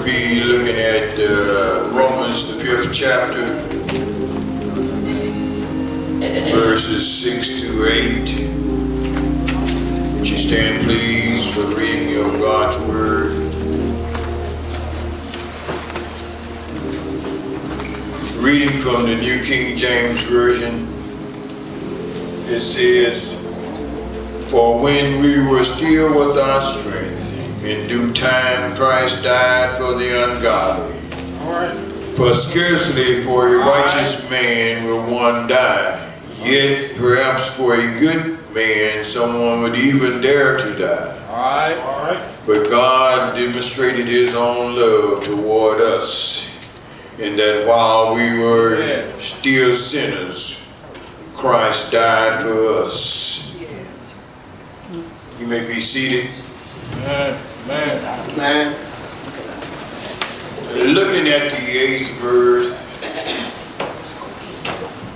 be looking at Romans, the 5th chapter, verses 6 to 8. Would you stand, please, for the reading of God's Word? Reading from the New King James Version, it says, "For when we were still without strength, in due time Christ died for the ungodly. For scarcely for a righteous man will one die, yet perhaps for a good man someone would even dare to die. But God demonstrated his own love toward us, in that while we were still sinners, Christ died for us." You may be seated. Amen. Looking at the 8th verse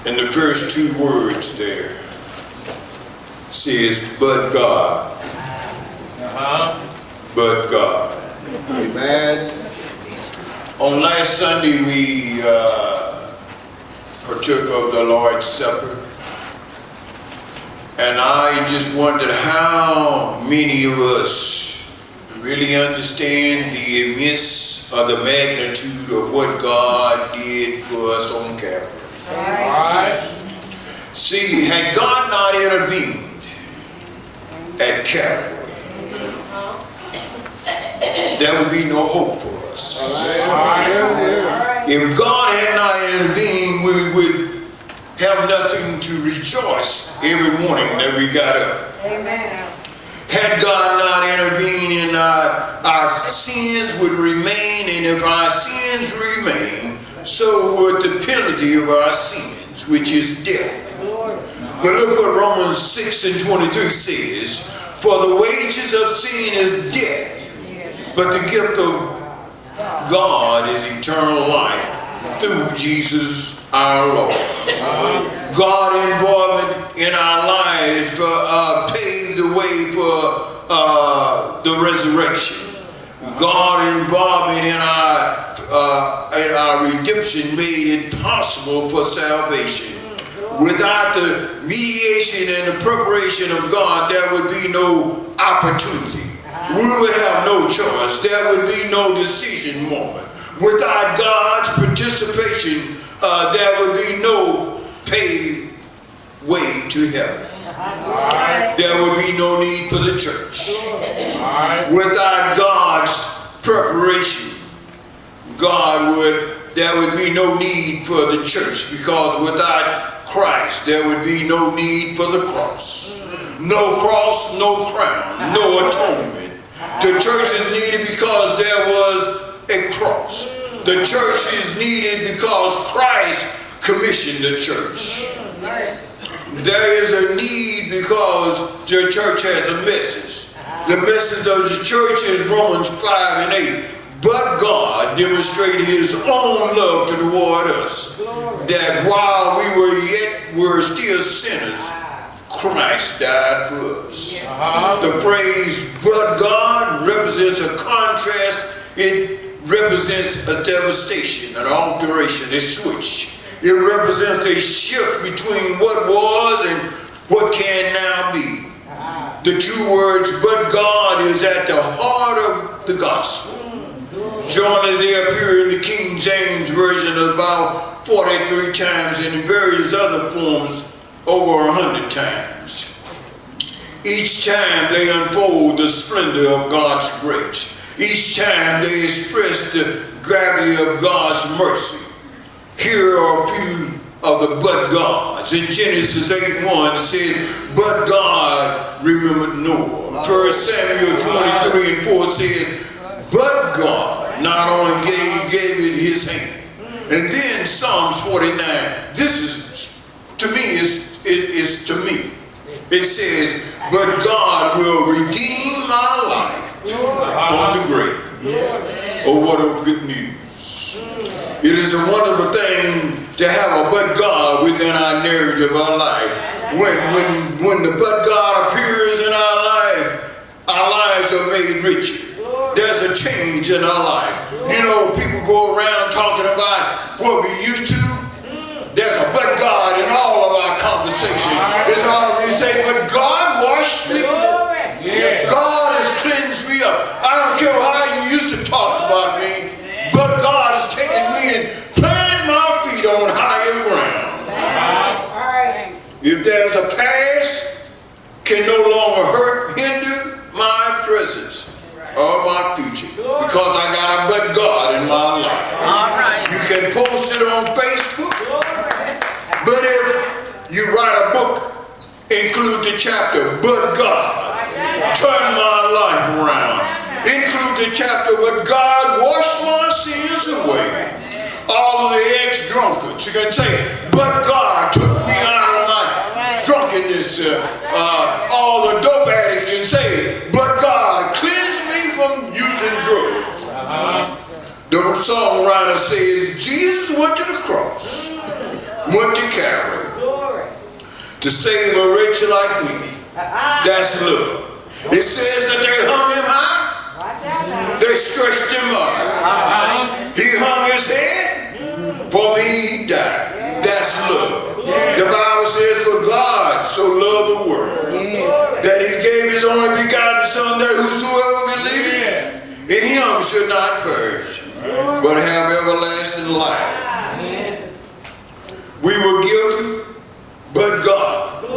and the first two words there says, "But God." But God. Amen. On last Sunday we partook of the Lord's Supper, and I just wondered how many of us really understand the immense or the magnitude of what God did for us on Calvary. See, had God not intervened at Calvary, there would be no hope for us. If God had not intervened, we would have nothing to rejoice every morning that we got up. Amen. Had God not intervened, our sins would remain, and if our sins remain, so would the penalty of our sins, which is death. But look what Romans 6 and 23 says, "For the wages of sin is death, but the gift of God is eternal life through Jesus our Lord." God involvement in our lives paved the way for the resurrection. God involvement in our redemption made it possible for salvation. Without the mediation and the preparation of God, there would be no opportunity. We would have no choice. There would be no decision moment. Without God's participation, there would be no paved way to heaven. There would be no need for the church. Without God's preparation, there would be no need for the church, because without Christ, there would be no need for the cross. No cross, no crown, no atonement. The church is needed because there was a cross. The church is needed because Christ commissioned the church. There is a need because the church has a message. The message of the church is Romans 5 and 8. "But God demonstrated his own love toward us, that while we were still sinners, Christ died for us." The phrase "but God" represents a contrast. It represents a devastation, an alteration, a switch. It represents a shift between what was and what can now be. The two words "but God" is at the heart of the gospel. Jointly they appear in the King James Version about 43 times, and in various other forms over 100 times. Each time they unfold the splendor of God's grace. Each time they express the gravity of God's mercy. Here are a few of the "but gods." In Genesis 8:1 it says, "But God remembered Noah." 1 Samuel 23 and 4 says, "But God not only gave it his hand." And then Psalms 49, this is to me, is to me. It says, "But God will redeem my life from the grave." Oh, what a good news. It is a wonderful thing to have a "but God" within our narrative of our life. When the "but God" appears in our life, our lives are made richer. there's a change in our life. You know, people go around talking about what we used to. There's a but God in all of our conversation. It's all of you say, but God washed me. God has cleansed me up. I don't care how you used to talk about me, but God has taken me and planted my feet on higher ground. If there's a past, can no longer hurt, hinder my presence or my future, because I got a but God in my life. You can post it on Facebook, but if you write a book, include the chapter, but God turn my life around. Include the chapter, but God washed my sins away. All of the ex-drunkards, you can say, but God took me out of my drunkenness. All the dope addicts can say, but God cleansed me from using drugs. The songwriter says, Jesus went to the cross, went to Calvary to save a wretch like me. That's love. It says that they hung him high, they stretched him up. He hung his head, for me he died. That's love. The Bible says, for God so loved the world that he gave his only begotten Son, that whosoever believeth in him should not perish, but have everlasting life. We were guilty, but God.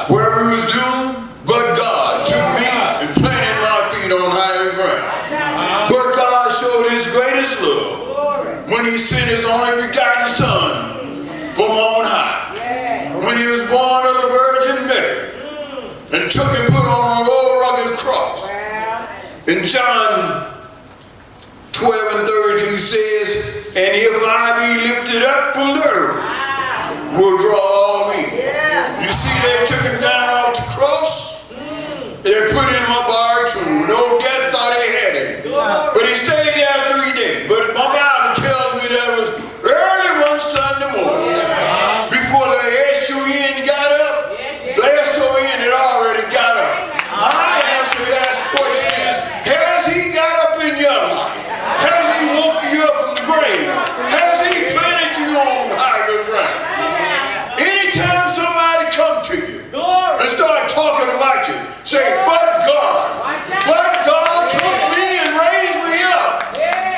Where we was doomed, but God took me and planted my feet on higher ground. But God showed his greatest love when he sent his only begotten Son from on high. When he was born of the Virgin Mary and took and put on an old rugged cross. In John 12 and 30 he says, and if I be lifted up from the earth, will draw all men. You see, they took him down off the cross. They put him in a bar tomb. No death thought they had him. But he stayed there 3 days. But my Bible tells me that it was early one Sunday morning. Before the S-U-N got up, the S-O-N had already got up. My answer to that question is, has he got up in your life? Has he woke you up from the grave? Has he planted you on higher ground? Anytime somebody come to you and start talking about you, say, but God took me and raised me up.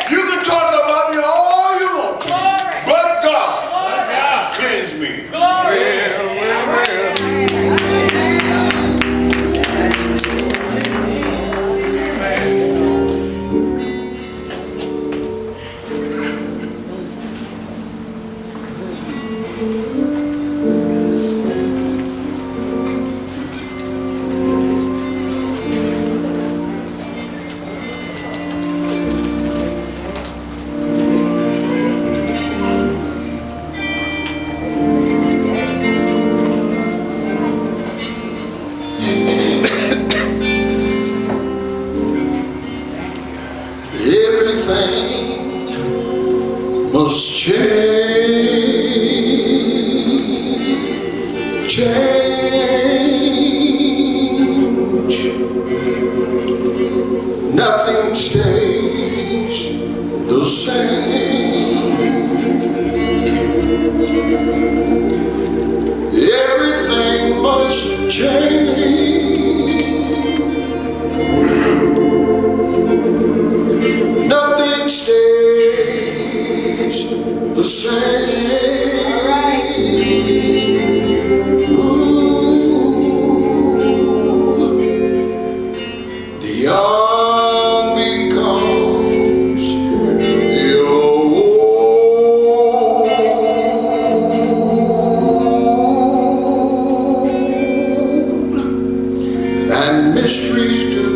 You can talk about me all you want to, but God cleansed me. Must change. Nothing stays the same. Everything must change. Nothing stays the same. Ooh, the young becomes the old, and mysteries do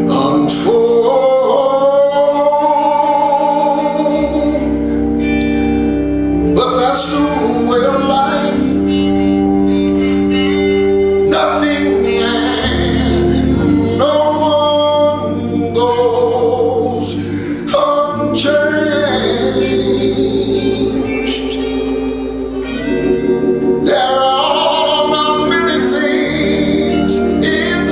unfold. But that's the way of life. Nothing and no one goes unchanged. There are not many things in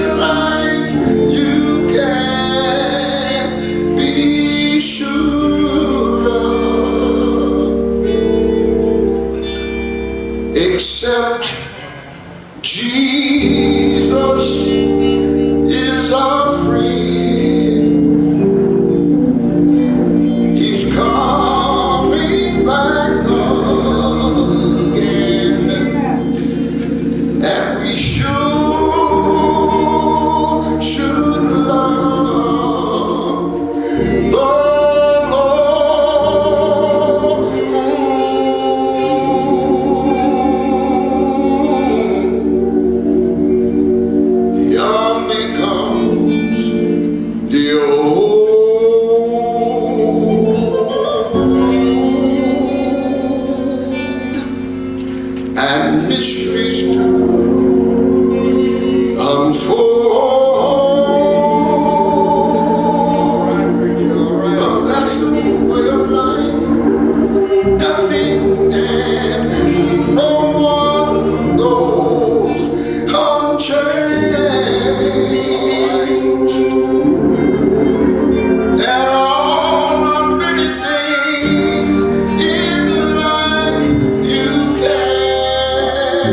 There are not many things in life you can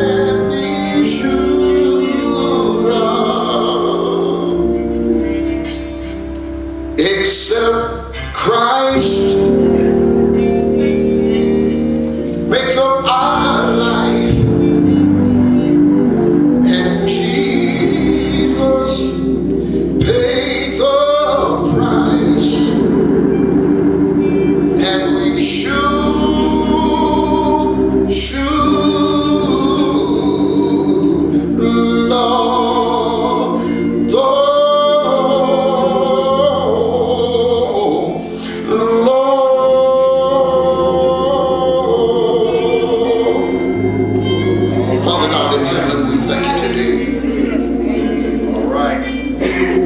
be sure of, except Christ make up our life, and Jesus paid the price, and we should love the Lord. Father God in heaven, we thank you today. All right.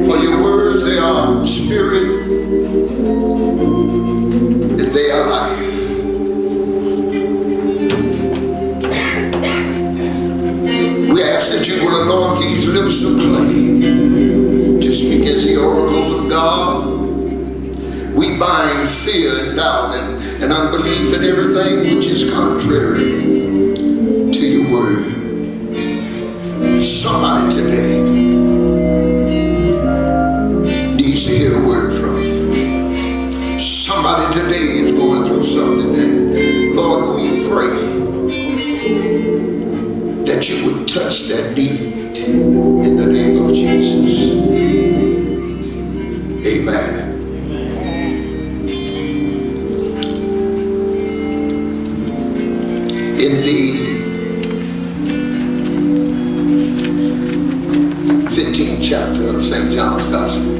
For your words, they are spirit and they are life. We ask that you will anoint these lips of clay to speak as the oracles of God. We bind fear and doubt and unbelief and everything which is contrary to your word. Somebody today needs to hear a word from you. Somebody today is going through something, and Lord, we pray that you would touch that need in the name of Jesus. Amen. In the 15th chapter of St. John's Gospel,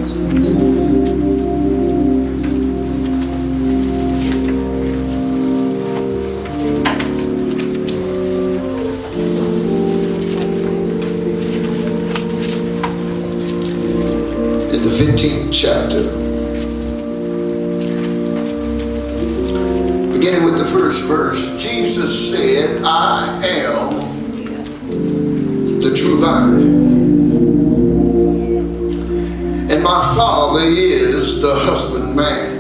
in the 15th chapter, beginning with the first verse, Jesus said, I am the true vine, and my Father is the husbandman.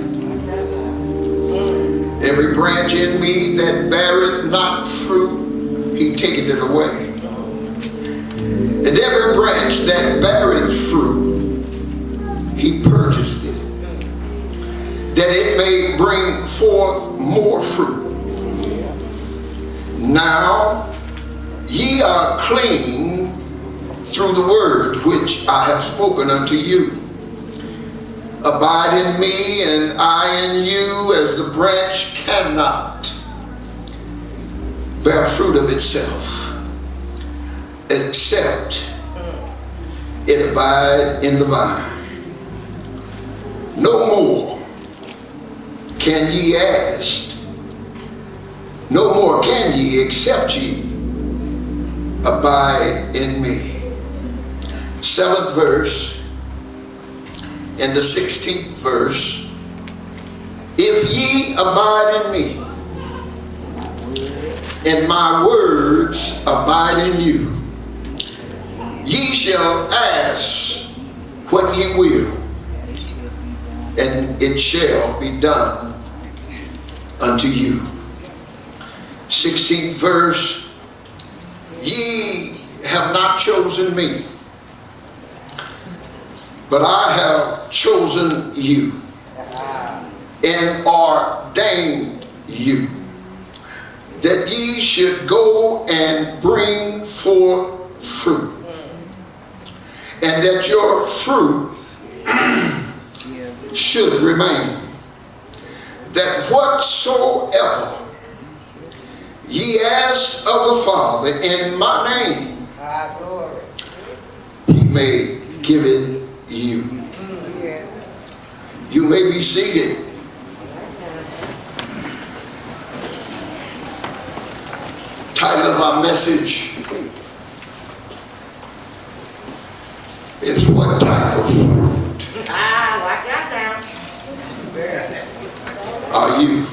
Every branch in me that beareth not fruit, he taketh it away. And every branch that beareth fruit, he purgeth it, that it may bring forth more fruit. Now ye are clean through the word which I have spoken unto you. Abide in me, and I in you, as the branch cannot bear fruit of itself, except it abide in the vine. No more can ye ask, no more can ye except ye abide in me. 7th verse and the 16th verse. If ye abide in me, and my words abide in you, ye shall ask what ye will, and it shall be done unto you. 16th verse. Ye have not chosen me, but I have chosen you and ordained you, that ye should go and bring forth fruit, and that your fruit should remain, that whatsoever ye ask of the Father in my name, he may give it you. You may be seated. Title of our message is What Type of Fruit Watch out now. Are You?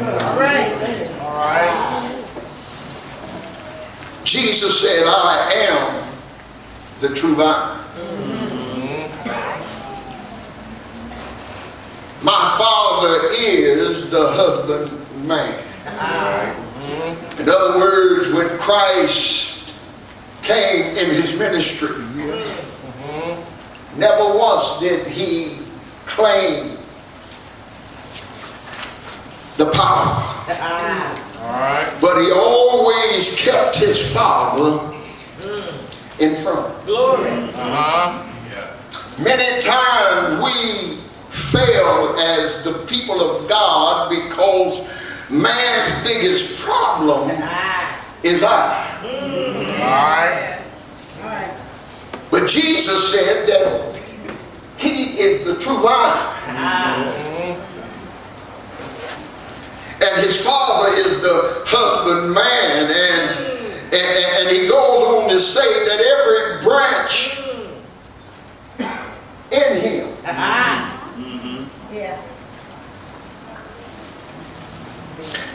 All right. Jesus said, I am the true vine. My Father is the husbandman. In other words, when Christ came in his ministry, never once did he claim the power. But he always kept his Father in front. Glory. Many times we fail as the people of God because man's biggest problem is I. But Jesus said that he is the true vine. And his Father is the husbandman. And he goes on to say that every branch in him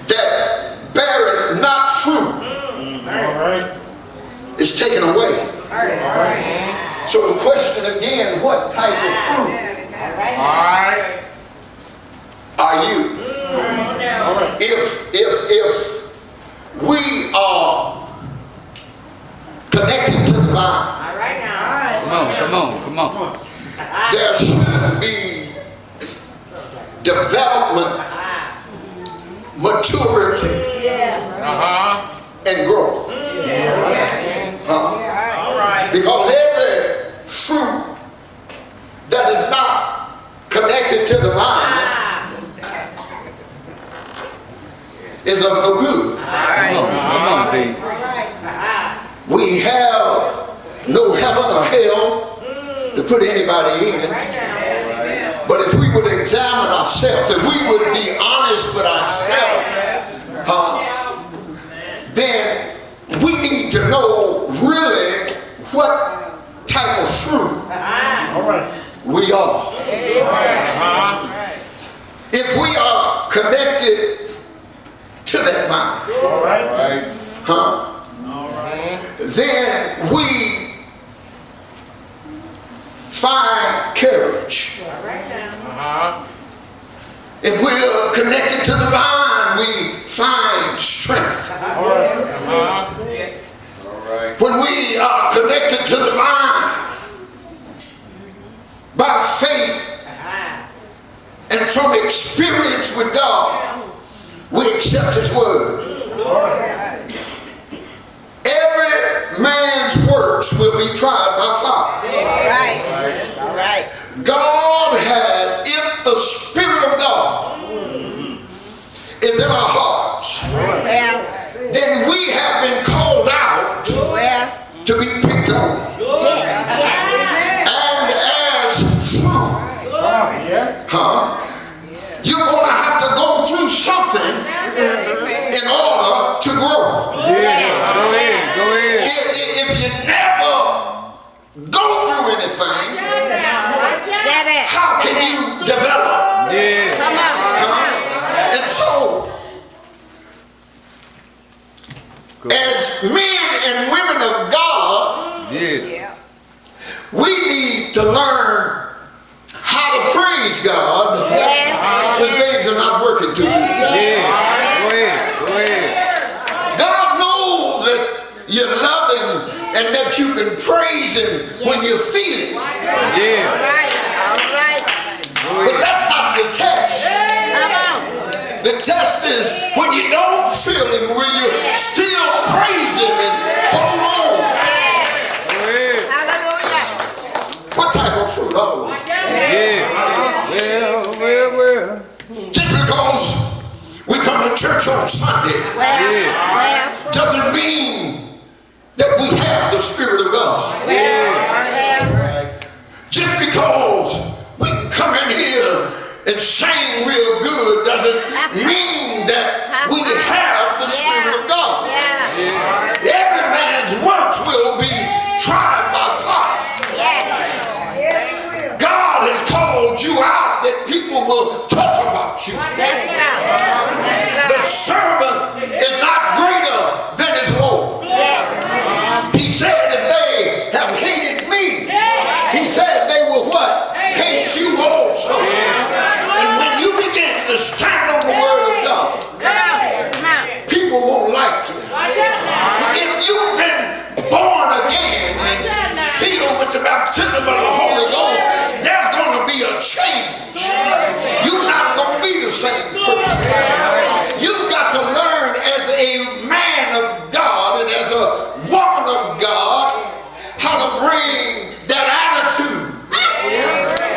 that beareth not fruit is taken away. So the question again, what type of fruit are you? If we are connected to the vine, Come on. there should be development, maturity, and growth. Because every fruit that is not connected to the vine is of no good. Come on, D. We have no heaven or hell to put anybody in. But if we would examine ourselves, if we would be honest with ourselves, then we need to know really what type of fruit we are. If we are connected to that vine, then we find courage. If we're connected to the vine, we find strength. When we are connected to the vine by faith and from experience with God, we accept his word. Every man's works will be tried by fire. God has, if the Spirit of God is in our hearts, then we have been called out to be picked on. And as fruit, you're going to have to go through something in order to grow. Go ahead. If you never go through anything, how can you develop? And so, as men and women of God, we need to learn how to praise God when things are not working too good. Go ahead. God knows that you love him and that you can praise him when you feel it. But that's not the test. The test is when you don't feel him, will you still praise him and hold on? What type of fruit are we? Well. Just because we come to church on Sunday doesn't mean that we have the Spirit of God. Just because we can come in here and sing real good doesn't mean that we have the Spirit of God. Every man's works will be tried by fire. God has called you out that people will talk about you. The servant is not greater than his Lord. He said if they have hated baptism of the Holy Ghost, there's going to be a change. You're not going to be the same person. You've got to learn as a man of God and as a woman of God how to bring that attitude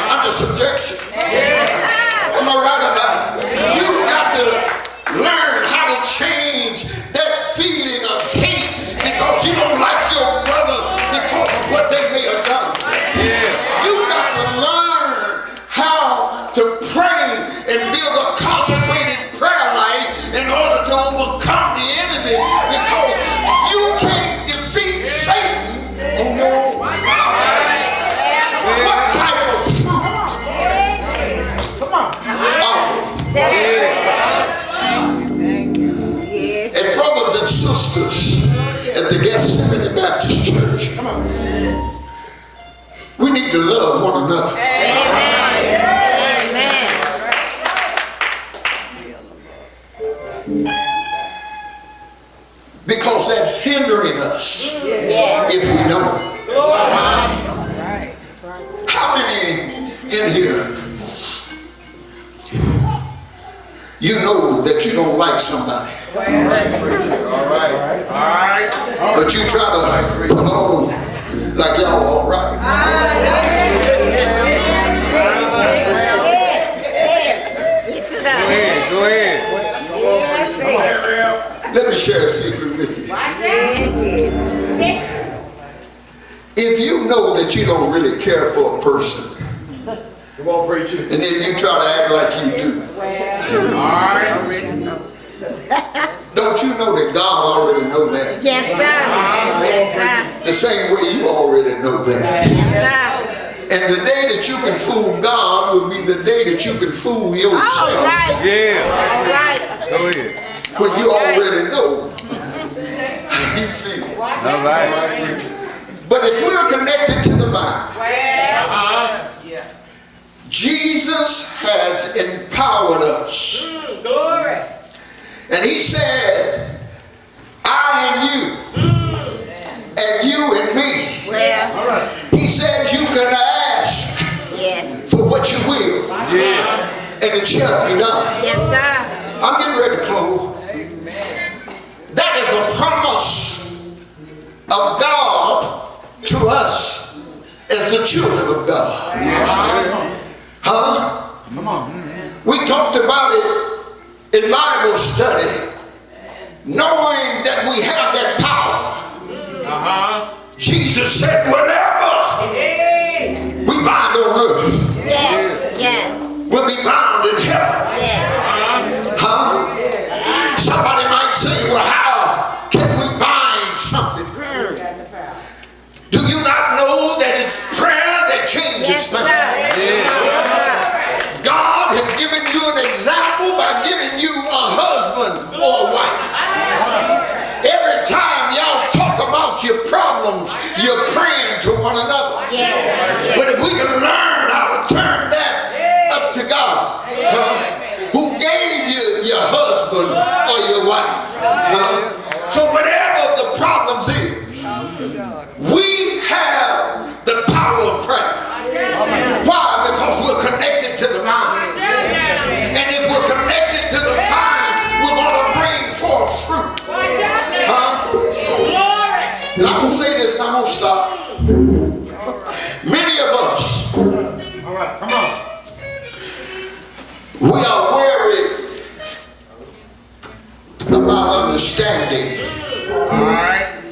under subjection. Am I right about it? You've got to learn how to change that feeling of hate because you don't like your brother because of what they may have done. You've got to learn how to pray and build a consecrated prayer life in order to overcome the enemy, because you can't defeat Satan on your own. What type of fruit? Come on. And brothers and sisters at the Gethsemane Baptist Church, we need to love one another. Because that's hindering us if we don't. How many in here you know that you don't like somebody? All right. But you try to put on like y'all all right. Go ahead. Let me share a secret with you. If you know that you don't really care for a person, come on, preacher, and then you try to act like you do, don't you know that God already knows that? Yes, sir. Yes, sir. The same way you already know that. Yes, sir. And the day that you can fool God will be the day that you can fool yourself. All right. Yeah. All right. Go ahead. When you already know how you feel. All right. But if we're connected to the vine, Jesus has empowered us. Glory. And he said, I and you and me. Well, He said you can ask yes. for what you will, and it shall be done. Yes, sir. I'm getting ready to close. That is a promise of God to us as the children of God. Huh? Come on. We talked about it in Bible study, knowing that we have that power. Jesus said, whatever we bind on earth will be bound in heaven. Huh? Somebody might say, well, how can we bind something? Do you not know that it's prayer that changes things? God has given you an example by giving you a husband or a wife. Every time y'all talk about your problems, you're praying to one another. But if we can learn how to turn that up to God, who gave you your husband or your wife. So whatever the problems is, we have the power of prayer. Why? Because we're connected to the vine. And if we're connected to the vine, we're going to bring forth fruit. And I'm going to say this and I'm going to stop. Many of us, we are worried about understanding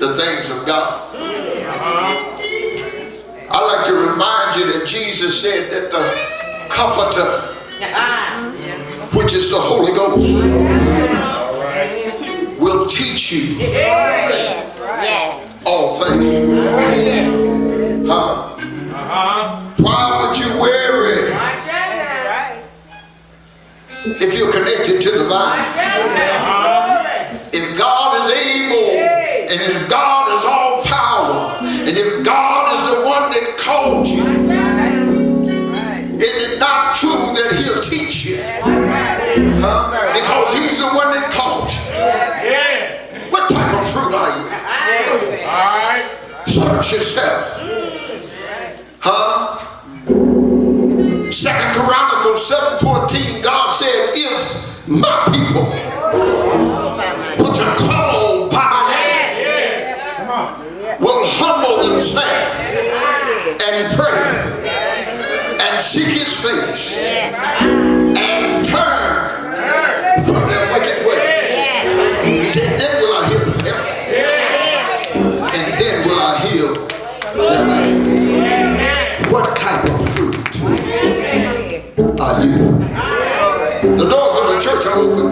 the things of God. I like to remind you that Jesus said that the Comforter, which is the Holy Ghost, will teach you all things. Why would you worry if you're connected to the vine? If God is able, and if God is all power, and if God is the one that called you, is it not true that he'll teach you? Because he's the one that called you. What type of fruit are you? Search yourself. 2 Chronicles 7:14, God said, if my people, which are called by my name, will humble themselves and pray and seek his face and turn from their wicked way. He said, then will I hear from heaven, and then will I heal their land. What type of fruit are you? The doors of the church are open.